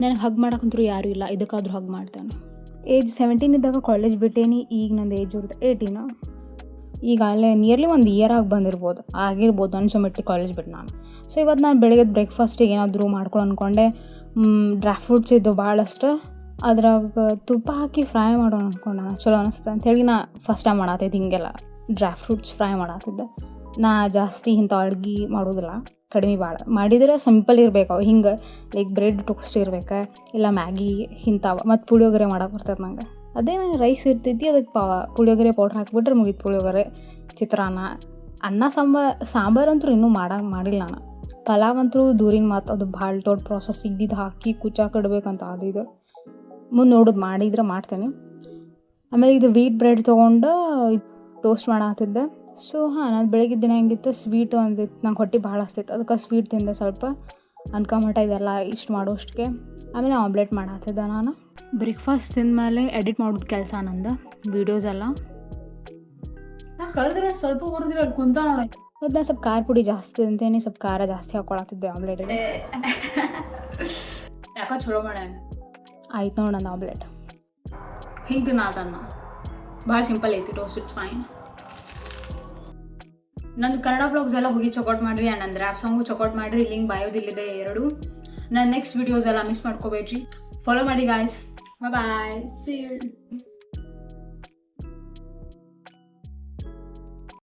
ನನಗೆ ಹಗ್ ಮಾಡೋಕ್ಕಂತೂ ಯಾರೂ ಇಲ್ಲ, ಇದಕ್ಕಾದ್ರೂ ಹಗ್ ಮಾಡ್ತೇನೆ. ಏಜ್ 17 ಇದ್ದಾಗ ಕಾಲೇಜ್ ಬಿಟ್ಟೇನಿ. ಈಗ ನಂದು ಏಜ್ ಇರುತ್ತೆ 18. ಈಗ ಅಲ್ಲೇ ನಿಯರ್ಲಿ 1 ಇಯರ್ ಆಗಿರ್ಬೋದು ಅನ್ಸೋಮಟ್ಟಿಗೆ ಕಾಲೇಜ್ ಬಿಟ್ಟು ನಾನು. ಸೊ ಇವತ್ತು ನಾನು ಬೆಳಗ್ಗೆ ಬ್ರೇಕ್ಫಾಸ್ಟಿಗೆ ಏನಾದರೂ ಮಾಡ್ಕೊಂಡು ಅಂದ್ಕೊಂಡೆ. ಡ್ರೈ ಫ್ರೂಟ್ಸ್ ಇದ್ದು ಭಾಳಷ್ಟು, ಅದ್ರಾಗ ತುಪ್ಪ ಹಾಕಿ ಫ್ರೈ ಮಾಡೋಣ ಅಂದ್ಕೊಂಡೆ. ಚಲೋ ಅನಿಸ್ತು ಅಂಥೇಳಿ ನಾ ಫಸ್ಟ್ ಟೈಮ್ ಮಾಡತ್ತಿದ್ದೆ ಹಿಂಗೆಲ್ಲ ಡ್ರೈ ಫ್ರೂಟ್ಸ್ ಫ್ರೈ ಮಾಡತ್ತಿದ್ದೆ. ನಾ ಜಾಸ್ತಿ ಇಂಥ ಅಡ್ಗೆ ಮಾಡೋದಿಲ್ಲ, ಕಡಿಮೆ ಭಾಳ ಮಾಡಿದ್ರೆ ಸಿಂಪಲ್ ಇರಬೇಕು. ಅವು ಹಿಂಗೆ ಲೈಕ್ ಬ್ರೆಡ್ ಟೋಸ್ಟ್ ಇರ್ಬೇಕು, ಇಲ್ಲ ಮ್ಯಾಗಿ ಇಂಥವು. ಮತ್ತು ಪುಳಿಯೋಗರೆ ಮಾಡೋಕೆ ಬರ್ತದೆ ನಂಗೆ. ಅದೇ ರೈಸ್ ಇರ್ತೈತಿ, ಅದಕ್ಕೆ ಪುಳಿಯೋಗರೆ ಪೌಡ್ರ್ ಹಾಕಿಬಿಟ್ರೆ ಮುಗಿತು. ಪುಳಿಯೋಗರೆ, ಚಿತ್ರಾನ್ನ, ಅನ್ನ ಸಾಂಬಾರಂತೂ ಇನ್ನೂ ಮಾಡಿಲ್ಲ ನಾನು. ಪಲಾವ್ ಅಂತೂ ದೂರಿನ ಮಾತು, ಅದು ಭಾಳ ದೊಡ್ಡ ಪ್ರಾಸೆಸ್. ಇದ್ದಿದ್ದು ಹಾಕಿ ಕುಚ್ಚಾಕಿಡ್ಬೇಕಂತ ಅದು ಇದು. ಮುಂದೆ ನೋಡೋದು ಮಾಡಿದ್ರೆ ಮಾಡ್ತೇನೆ. ಆಮೇಲೆ ಇದು ವೀಟ್ ಬ್ರೆಡ್ ತೊಗೊಂಡು ಟೋಸ್ಟ್ ಮಾಡತ್ತಿದ್ದೆ. ಸೊ ನಾನು ಬೆಳಗ್ಗೆ ದಿನ ಹೆಂಗಿತ್ತು, ಸ್ವೀಟು ಅಂದಿತ್ತು. ನಂಗೆ ಹೊಟ್ಟೆ ಭಾಳ ಹಸ್ತಿತ್ತು, ಅದಕ್ಕೆ ಸ್ವೀಟ್ ತಿಂದೆ ಸ್ವಲ್ಪ. ಅನ್ಕೊಂಬಿಟ್ಟ ಇದೆಲ್ಲ ಇಷ್ಟು ಮಾಡೋಷ್ಟಕ್ಕೆ. ಆಮೇಲೆ ಆಮ್ಲೆಟ್ ಮಾಡತ್ತಿದ್ದೆ ನಾನು. ಬ್ರೇಕ್ಫಾಸ್ಟ್ ತಿಂದಮೇಲೆ ಎಡಿಟ್ ಮಾಡೋದು ಕೆಲಸ ನಂದು, ವೀಡಿಯೋಸ್ ಎಲ್ಲ. ನಾನು ಕಳೆದ್ರೆ ಸ್ವಲ್ಪ ಹೊರದಿಲ್ಲ ಕುಂತ ನೋಡಿ. ಮತ್ತು ನಾನು ಸ್ವಲ್ಪ ಖಾರ ಪುಡಿ ಜಾಸ್ತಿ ತಿಂತೇನೆ, ಸ್ವಲ್ಪ ಖಾರ ಜಾಸ್ತಿ ಹಾಕ್ಕೊಳತ್ತಿದ್ದೆ ಆಮ್ಲೆಟಿಗೆ. ಯಾಕೋ ಚಲೋ ಮಾಡ್ಯಾನ. ಆಯ್ತು ನೋಡಿ ನಂದು ಆಮ್ಲೆಟ್. ಹಿಂಗೆ ತಿನ್ನೋದನ್ನ ಭಾಳ ಸಿಂಪಲ್ ಐತಿ. Toast it's fine. ನಂದು ಕನ್ನಡ ಬ್ಲಾಗ್ಸ್ ಎಲ್ಲ ಹೋಗಿ ಚೆಕ್ಔಟ್ ಮಾಡಿರಿ. ಆ್ಯಂಡ್ ನನ್ನ ರ್ಯಾಪ್ ಸಾಂಗು ಚೆಕ್ಔಟ್ ಮಾಡಿರಿ. ಲಿಂಕ್ ಬಯೋದಿಲ್ಲಿದೆ 2. ನನ್ನ ನೆಕ್ಸ್ಟ್ ವೀಡಿಯೋಸ್ ಎಲ್ಲ ಮಿಸ್ ಮಾಡ್ಕೋಬೇಡ್ರಿ. ಫಾಲೋ ಮಾಡಿ ಗಾಯ್ಸ್. Bye, see you.